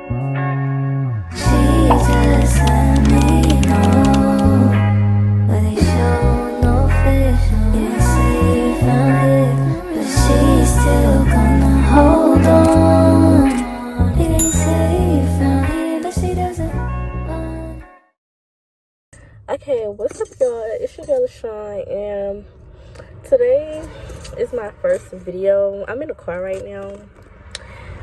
She just let me know, but they show no affection. Didn't say you found it, but she's still gonna hold on. Didn't say you found it, but she doesn't want. Okay, what's up, y'all? It's your girl Sean, and today is my first video. I'm in the car right now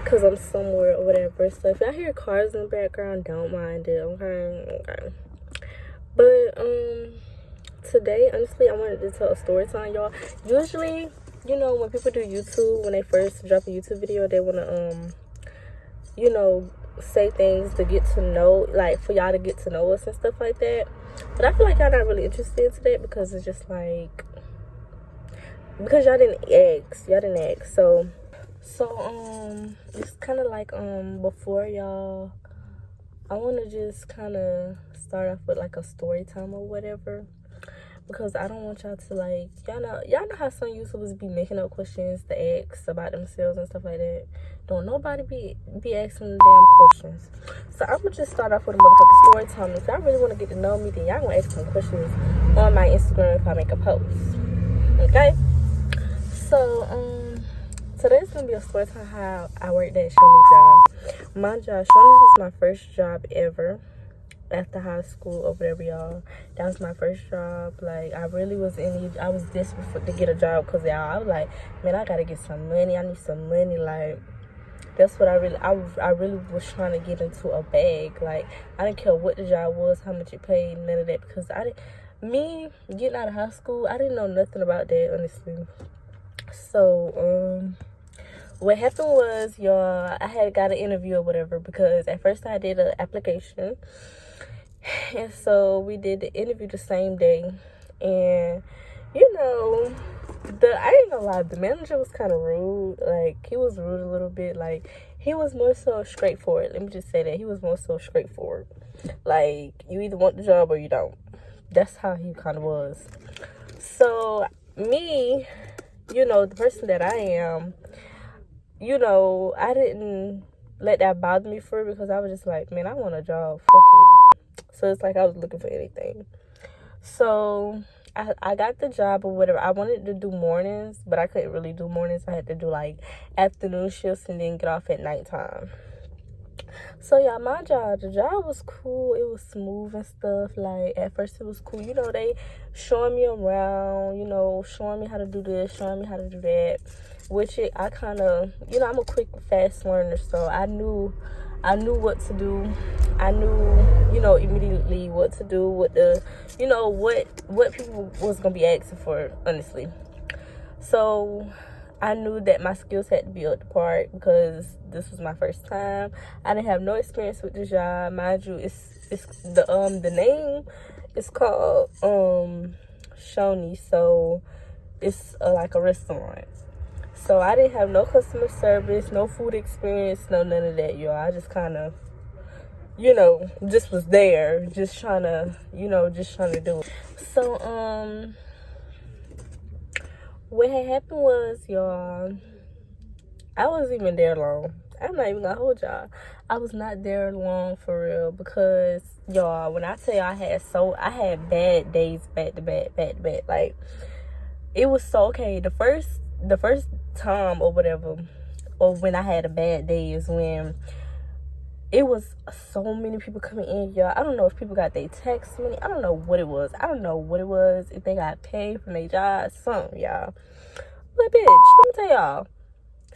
because I'm somewhere or whatever. So if y'all hear cars in the background, don't mind it, okay? But today, honestly, I wanted to tell a story time, y'all. Usually, you know, when people do YouTube, when they first drop a YouTube video, they want to you know, say things to get to know, like for y'all to get to know us and stuff like that. But I feel like y'all not really interested in that because it's just like, because y'all didn't ask. So it's kind of like before y'all, I want to just kind of start off with like a story time or whatever, because I don't want y'all to like, y'all know how some YouTubers be making up questions to ask about themselves and stuff like that. Don't nobody be asking them damn questions. So I'm gonna just start off with a motherfucking story time. If y'all really want to get to know me, then y'all gonna ask some questions on my Instagram if I make a post. Okay? So today's gonna be a story time how I worked at Shoney's job. My job, Shoney's was my first job ever after high school or whatever, y'all. That was my first job. Like, I really was I was desperate to get a job because, y'all, I was like, man, I gotta get some money. I need some money. Like, that's what I really was trying to get into a bag. Like, I didn't care what the job was, how much it paid, none of that, because me getting out of high school, I didn't know nothing about that, honestly. So what happened was, y'all, I had got an interview or whatever, because at first I did an application, and so we did the interview the same day. And you know, I ain't gonna lie, the manager was kind of rude. Like, he was rude a little bit. Like, he was more so straightforward. Let me just say that. He was more so straightforward. Like, you either want the job or you don't. That's how he kind of was. So, me, you know, the person that I am, you know, I didn't let that bother me for it, because I was just like, man, I want a job. Fuck it. So, it's like I was looking for anything. So I got the job or whatever. I wanted to do mornings, but I couldn't really do mornings. I had to do like afternoon shifts and then get off at nighttime. So yeah, the job was cool. It was smooth and stuff. Like, at first it was cool. You know, they showing me around, you know, showing me how to do this, showing me how to do that. Which I kind of, you know, I'm a quick, fast learner. So I knew what to do. I knew, you know, immediately what to do, what people was going to be asking for, honestly. So I knew that my skills had to be up to par, because this was my first time. I didn't have no experience with the job. Mind you, it's the name is called Shoney, so it's like a restaurant. So I didn't have no customer service, no food experience, no none of that, y'all. I just kind of, you know, just was there, just trying to do it. So, what had happened was, y'all, I wasn't even there long. I'm not even gonna hold y'all. I was not there long for real, because, y'all, when I tell y'all I had bad days back to back. Like, it was so okay. The first time or whatever, or when I had a bad day, is when it was so many people coming in, y'all. I don't know if people got their tax money. I don't know what it was. If they got paid from their job, something, y'all. But bitch, let me tell y'all,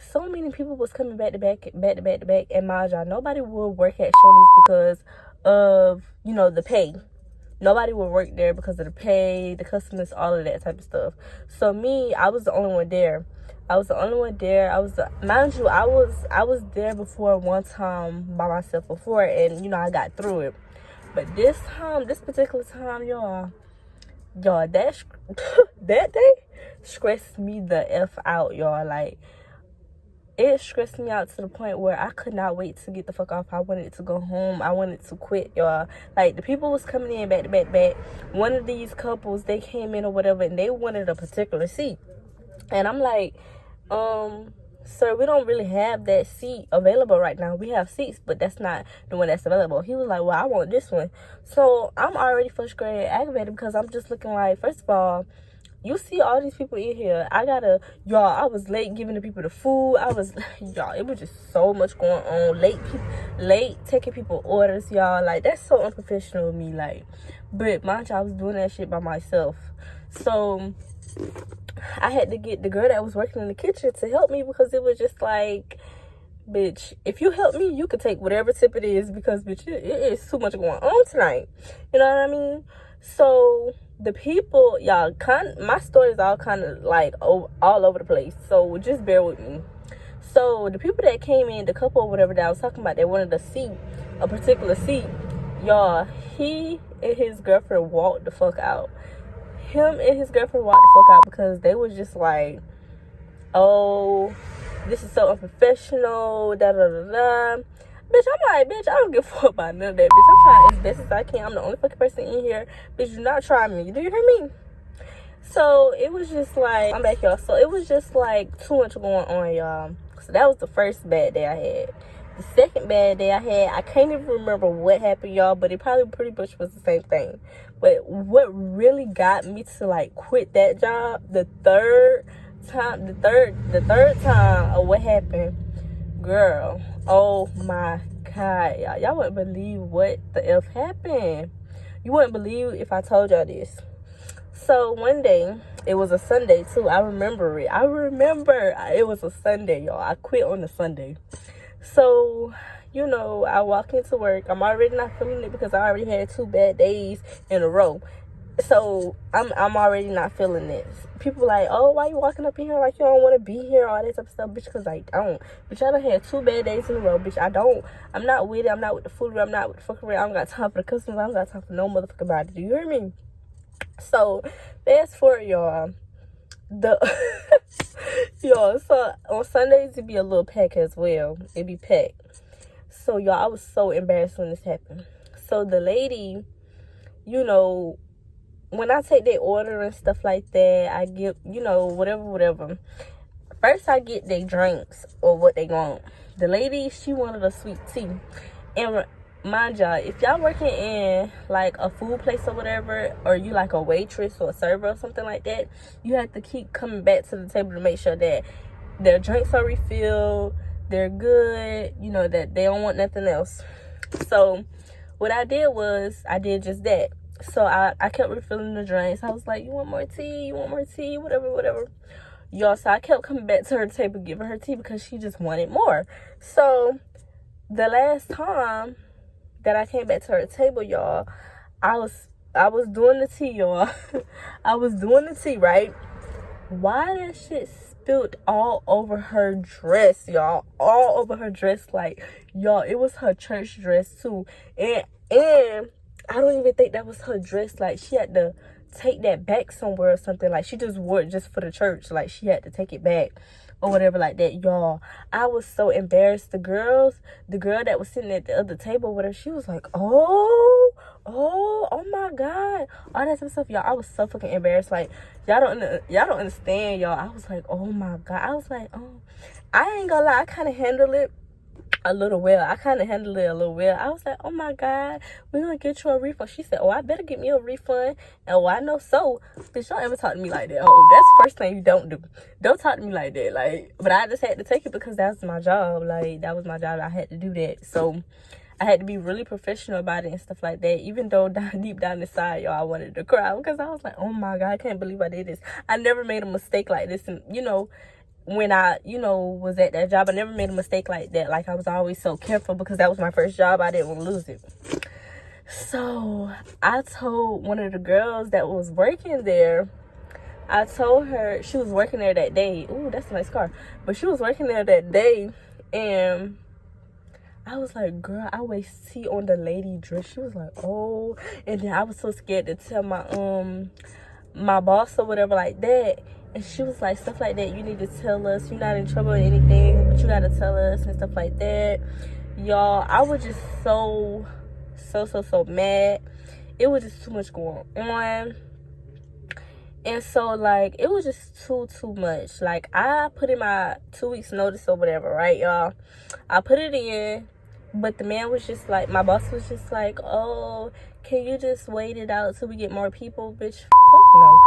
so many people was coming back to back at my job. Nobody would work at Shoney's because of, you know, the pay. Nobody would work there because of the pay, the customers, all of that type of stuff. So me, I was the only one there. Mind you, I was there before one time by myself before, and, you know, I got through it. But this particular time, y'all, that that day stressed me the F out, y'all. Like, it stressed me out to the point where I could not wait to get the fuck off. I wanted to go home. I wanted to quit, y'all. Like, the people was coming in back to back. One of these couples, they came in or whatever, and they wanted a particular seat. And I'm like, sir, we don't really have that seat available right now. We have seats, but that's not the one that's available. He was like, well, I want this one. So I'm already frustrated, aggravated, because I'm just looking like, first of all, you see all these people in here. Y'all, I was late giving the people the food. Y'all, it was just so much going on. Late taking people orders, y'all. Like, that's so unprofessional of me. Like, but mind you, I was doing that shit by myself. So I had to get the girl that was working in the kitchen to help me, because it was just like, bitch, if you help me, you could take whatever tip it is, because bitch, it is too much going on tonight. You know what I mean? So the people, y'all, my story is all kind of like all over the place, so just bear with me. So the people that came in, the couple or whatever that I was talking about, they wanted a particular seat, y'all. He and his girlfriend walked the fuck out. Him and his girlfriend walked the fuck out because they was just like, oh, this is so unprofessional, da da da da. Bitch, I'm like, bitch, I don't give a fuck about none of that, bitch. I'm trying as best as I can. I'm the only fucking person in here. Bitch, do not try me. Do you hear me? So it was just like, I'm back, y'all. So it was just like too much going on, y'all. So that was the first bad day I had. The second bad day I had, I can't even remember what happened, y'all, but it probably pretty much was the same thing. But what really got me to like quit that job, the third time of what happened, girl, oh my god, y'all wouldn't believe what the F happened. You wouldn't believe if I told y'all this. So one day, it was a Sunday too. I remember it. It was a Sunday, y'all. I quit on a Sunday. So, you know, I walk into work. I'm already not feeling it because I already had 2 bad days in a row. So I'm already not feeling this. People like, oh, why you walking up in here like you don't want to be here, all that type of stuff, bitch, because I don't. Bitch, I done had 2 bad days in a row, bitch. I'm not with it. I'm not with the food. I'm not with the fucking around. I don't got time for the customers. I don't got time for no motherfucking body. Do you hear me? So fast forward, y'all. Y'all, so on Sundays it be a little pack as well. It be packed. So y'all, I was so embarrassed when this happened. So the lady, you know, when I take their order and stuff like that, I get, you know, whatever. First I get their drinks or what they want. The lady, she wanted a sweet tea. And mind y'all, if y'all working in like a food place or whatever, or you like a waitress or a server or something like that, you have to keep coming back to the table to make sure that their drinks are refilled, they're good, you know, that they don't want nothing else. So what I did was I did just that. So I kept refilling the drinks. I was like, you want more tea, whatever. Y'all, so I kept coming back to her table giving her tea because she just wanted more. So the last time that I came back to her table, y'all, I was doing the tea, y'all. I was doing the tea, right? Why that shit spilled all over her dress, y'all? All over her dress, like, y'all, it was her church dress too. And I don't even think that was her dress. Like, she had to take that back somewhere or something. Like, she just wore it just for the church. Like, she had to take it back or whatever like that, y'all. I was so embarrassed. The girl that was sitting at the other table with her, she was like, oh my god, all that type of stuff, y'all. I was so fucking embarrassed. Like, y'all don't understand, y'all. I was like, oh my god. I was like, oh, I ain't gonna lie, I kind of handled it a little well. I was like, oh my god, we're gonna get you a refund. She said, oh, I better get me a refund. And oh, I know so. Bitch, don't ever talk to me like that. Oh, that's the first thing you don't do. Don't talk to me like that. Like, but I just had to take it because that was my job. Like, that was my job. I had to do that. So I had to be really professional about it and stuff like that. Even though deep down inside, y'all, I wanted to cry because I was like, oh my god, I can't believe I did this. I never made a mistake like this. And, you know, when I, you know, was at that job, I never made a mistake like that. Like, I was always so careful because that was my first job. I didn't want to lose it. So I told one of the girls that was working there, I told her, she was working there that day. Ooh, that's a nice car. But she was working there that day, and I was like, girl, I waste tea on the lady dress. She was like, oh. And then I was so scared to tell my boss or whatever like that. And she was like, stuff like that, you need to tell us. You're not in trouble or anything, but you gotta tell us and stuff like that. Y'all, I was just so mad. It was just too much going on. And so, like, it was just too much. Like, I put in my 2 weeks notice or whatever, right, y'all? I put it in, but the man was just like, my boss was just like, oh, can you just wait it out till we get more people? Bitch, fuck no.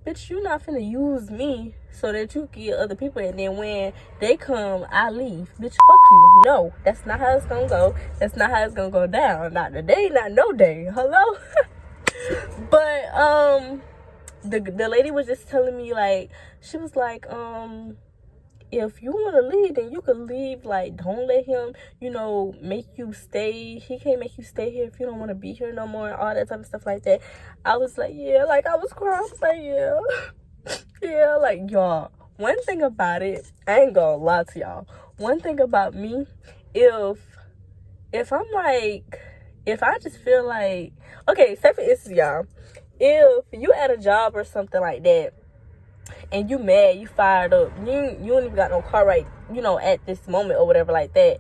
Bitch, you not finna use me so that you can get other people, and then when they come, I leave. Bitch, fuck you. No, that's not how it's gonna go. That's not how it's gonna go down. Not today, not no day. Hello? But, the lady was just telling me, like, she was like, if you want to leave, then you can leave. Like, don't let him, make you stay. He can't make you stay here if you don't want to be here no more, all that type of stuff like that. I was like, yeah, like, I was crying. I was like, yeah. Yeah, like, y'all, one thing about it, I ain't gonna lie to y'all. One thing about me, if I'm like, if I just feel like, okay, say for instance, y'all, if you at a job or something like that, and you mad, you fired up, you don't even got no car right, at this moment or whatever like that.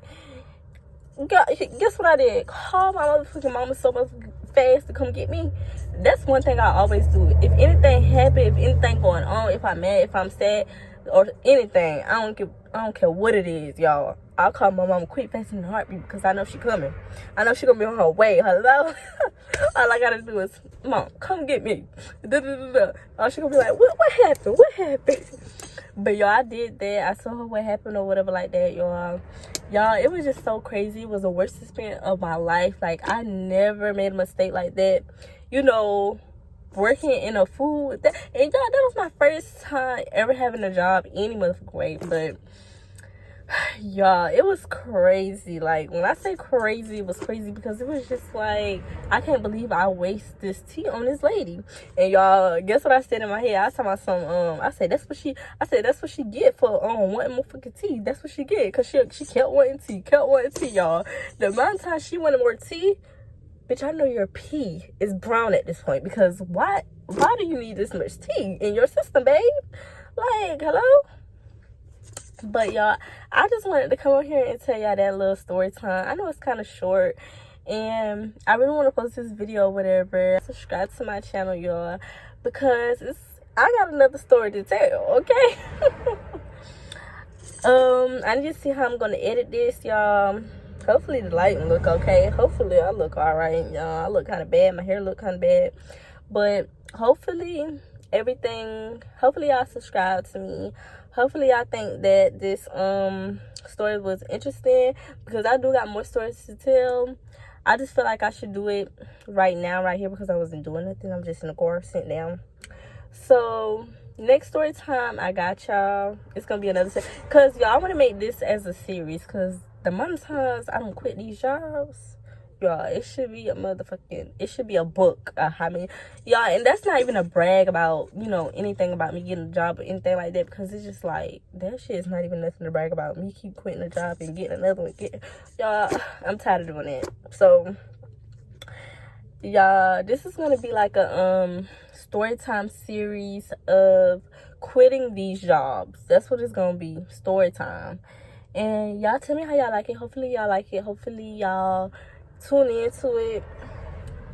Guess what I did? Call my motherfucking mama so much fast to come get me. That's one thing I always do. If anything happen, if anything going on, if I'm mad, if I'm sad, or anything, I don't care what it is, y'all. I'll call my mama quick, fast, in a heartbeat, because I know she coming. I know she gonna be on her way. Hello? All I gotta do is, Mom, come get me. Oh, she gonna be like, what happened? What happened? But y'all, I did that. I told her what happened or whatever like that, y'all. Y'all, it was just so crazy. It was the worst experience of my life. Like, I never made a mistake like that. Working in a food. And y'all, that was my first time ever having a job any motherfucking way. But y'all, it was crazy. Like, when I say crazy, it was crazy because it was just like, I can't believe I waste this tea on this lady. And y'all, guess what I said in my head? I was talking about some, I said that's what she get for wanting motherfucking tea. That's what she get, because she kept wanting tea, y'all. The amount of time she wanted more tea, bitch, I know your pee is brown at this point, because why do you need this much tea in your system, babe? Like, hello? But y'all, I just wanted to come on here and tell y'all that little story time. I know it's kind of short, and I really want to post this video or whatever. Subscribe to my channel, y'all, because I got another story to tell, okay? I need to see how I'm gonna edit this, y'all. Hopefully the lighting look okay. Hopefully I look all right, y'all. I look kind of bad. My hair look kind of bad, but hopefully y'all subscribe to me. Hopefully y'all think that this story was interesting, because I do got more stories to tell. I just feel like I should do it right now, right here, because I wasn't doing nothing. I'm just in the car sitting down. So next story time, I got y'all. It's gonna be another series, because y'all, I want to make this as a series, because the amount of times I don't quit these jobs, y'all, it should be a book. Y'all, and that's not even a brag about, anything about me getting a job or anything like that, because it's just like, that shit is not even nothing to brag about. Me keep quitting a job and getting another one. Y'all, I'm tired of doing that. So, y'all, this is gonna be like a story time series of quitting these jobs. That's what it's gonna be, story time. And y'all tell me how y'all like it. Hopefully y'all like it. Hopefully y'all tune into it.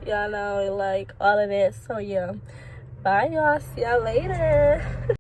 Y'all know, like, all of that. So yeah, bye y'all, see y'all later.